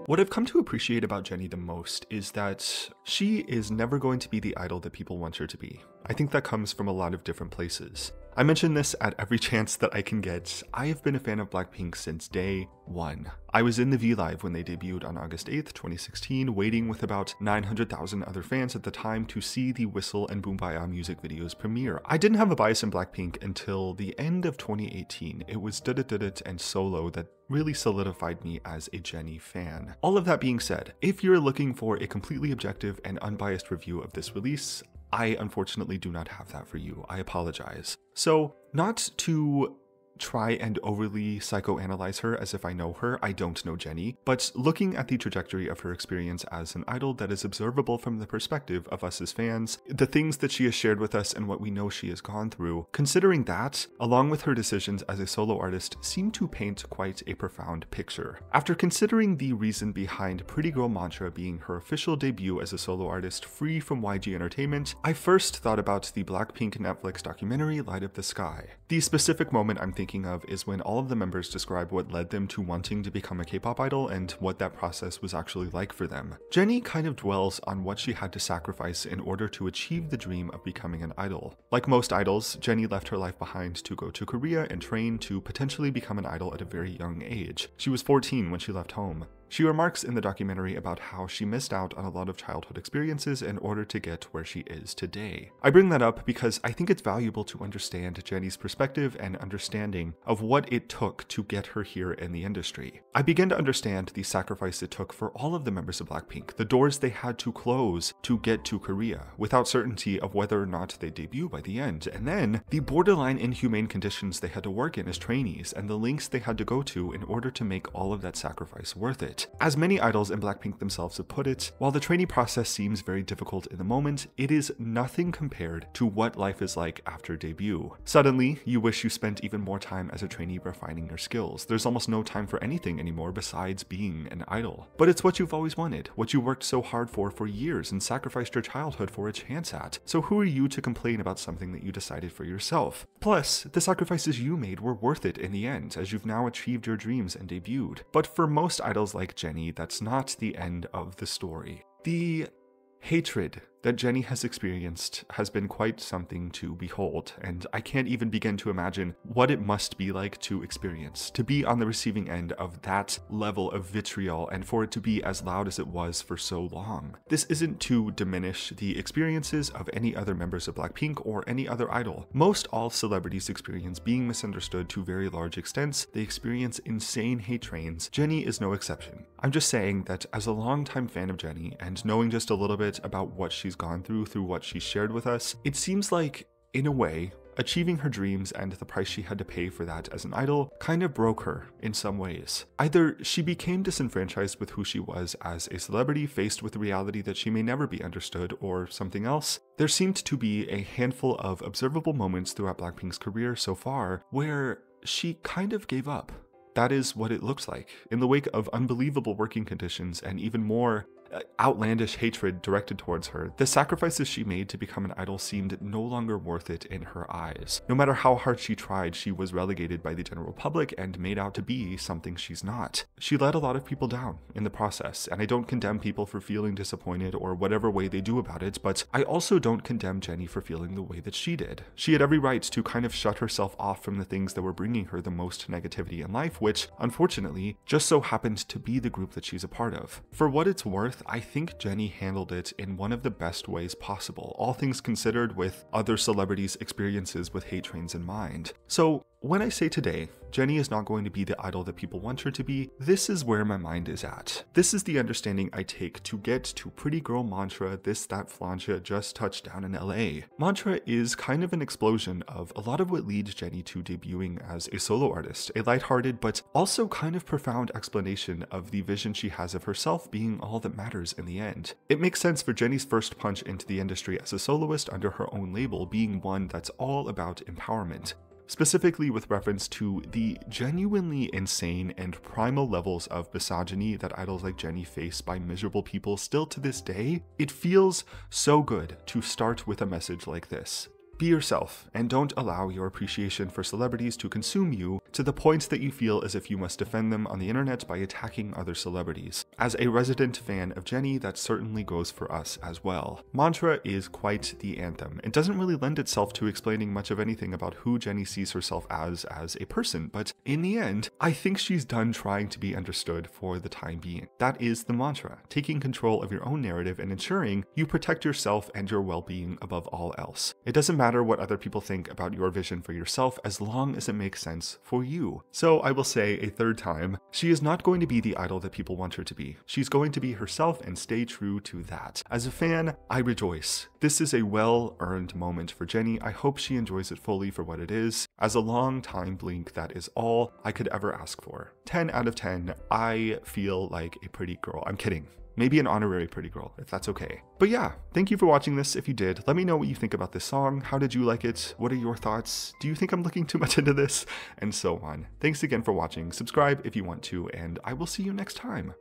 What I've come to appreciate about Jennie the most is that she is never going to be the idol that people want her to be. I think that comes from a lot of different places. I mention this at every chance that I can get. I have been a fan of Blackpink since day one. I was in the V Live when they debuted on August 8th, 2016, waiting with about 900,000 other fans at the time to see the Whistle and Boombaya music videos premiere. I didn't have a bias in Blackpink until the end of 2018. It was Did It and Solo that really solidified me as a Jennie fan. All of that being said, if you're looking for a completely objective and unbiased review of this release, I unfortunately do not have that for you. I apologize. So, not to try and overly psychoanalyze her as if I know her, I don't know Jennie, but looking at the trajectory of her experience as an idol that is observable from the perspective of us as fans, the things that she has shared with us and what we know she has gone through, considering that, along with her decisions as a solo artist, seem to paint quite a profound picture. After considering the reason behind Pretty Girl Mantra being her official debut as a solo artist free from YG Entertainment, I first thought about the Blackpink Netflix documentary Light Up the Sky. The specific moment I'm thinking of is when all of the members describe what led them to wanting to become a K-pop idol and what that process was actually like for them. Jennie kind of dwells on what she had to sacrifice in order to achieve the dream of becoming an idol. Like most idols, Jennie left her life behind to go to Korea and train to potentially become an idol at a very young age. She was 14 when she left home. She remarks in the documentary about how she missed out on a lot of childhood experiences in order to get where she is today. I bring that up because I think it's valuable to understand Jennie's perspective and understanding of what it took to get her here in the industry. I begin to understand the sacrifice it took for all of the members of Blackpink, the doors they had to close to get to Korea, without certainty of whether or not they debut by the end, and then the borderline inhumane conditions they had to work in as trainees and the lengths they had to go to in order to make all of that sacrifice worth it. As many idols in Blackpink themselves have put it, while the trainee process seems very difficult in the moment, it is nothing compared to what life is like after debut. Suddenly, you wish you spent even more time as a trainee refining your skills. There's almost no time for anything anymore besides being an idol. But it's what you've always wanted, what you worked so hard for years and sacrificed your childhood for a chance at. So who are you to complain about something that you decided for yourself? Plus, the sacrifices you made were worth it in the end, as you've now achieved your dreams and debuted. But for most idols like Jennie, that's not the end of the story. The hatred that Jennie has experienced has been quite something to behold, and I can't even begin to imagine what it must be like to experience, to be on the receiving end of that level of vitriol and for it to be as loud as it was for so long. This isn't to diminish the experiences of any other members of Blackpink or any other idol. Most all celebrities experience being misunderstood to very large extents. They experience insane hate trains. Jennie is no exception. I'm just saying that as a longtime fan of Jennie and knowing just a little bit about what she's gone through what she shared with us, it seems like, in a way, achieving her dreams and the price she had to pay for that as an idol kind of broke her in some ways. Either she became disenfranchised with who she was as a celebrity, faced with the reality that she may never be understood, or something else. There seemed to be a handful of observable moments throughout Blackpink's career so far where she kind of gave up. That is what it looks like. In the wake of unbelievable working conditions and even more outlandish hatred directed towards her, the sacrifices she made to become an idol seemed no longer worth it in her eyes. No matter how hard she tried, she was relegated by the general public and made out to be something she's not. She let a lot of people down in the process, and I don't condemn people for feeling disappointed or whatever way they do about it, but I also don't condemn Jennie for feeling the way that she did. She had every right to kind of shut herself off from the things that were bringing her the most negativity in life, which, unfortunately, just so happened to be the group that she's a part of. For what it's worth, I think Jennie handled it in one of the best ways possible, all things considered, with other celebrities' experiences with hate trains in mind. So, when I say today, Jennie is not going to be the idol that people want her to be, this is where my mind is at. This is the understanding I take to get to Pretty Girl Mantra, This That Flauncha just touched down in LA. Mantra is kind of an explosion of a lot of what leads Jennie to debuting as a solo artist, a lighthearted but also kind of profound explanation of the vision she has of herself being all that matters in the end. It makes sense for Jennie's first punch into the industry as a soloist under her own label being one that's all about empowerment. Specifically with reference to the genuinely insane and primal levels of misogyny that idols like Jennie face by miserable people still to this day, it feels so good to start with a message like this. Be yourself, and don't allow your appreciation for celebrities to consume you to the point that you feel as if you must defend them on the internet by attacking other celebrities. As a resident fan of Jennie, that certainly goes for us as well. Mantra is quite the anthem. It doesn't really lend itself to explaining much of anything about who Jennie sees herself as a person, but in the end, I think she's done trying to be understood for the time being. That is the mantra, taking control of your own narrative and ensuring you protect yourself and your well-being above all else. It doesn't matter what other people think about your vision for yourself as long as it makes sense for you. So I will say a third time, she is not going to be the idol that people want her to be. She's going to be herself and stay true to that. As a fan, I rejoice. This is a well-earned moment for Jennie. I hope she enjoys it fully for what it is. As a long-time Blink, that is all I could ever ask for. 10 out of 10, I feel like a pretty girl. I'm kidding. Maybe an honorary pretty girl, if that's okay. But yeah, thank you for watching this. If you did, let me know what you think about this song. How did you like it? What are your thoughts? Do you think I'm looking too much into this? And so on. Thanks again for watching. Subscribe if you want to, and I will see you next time.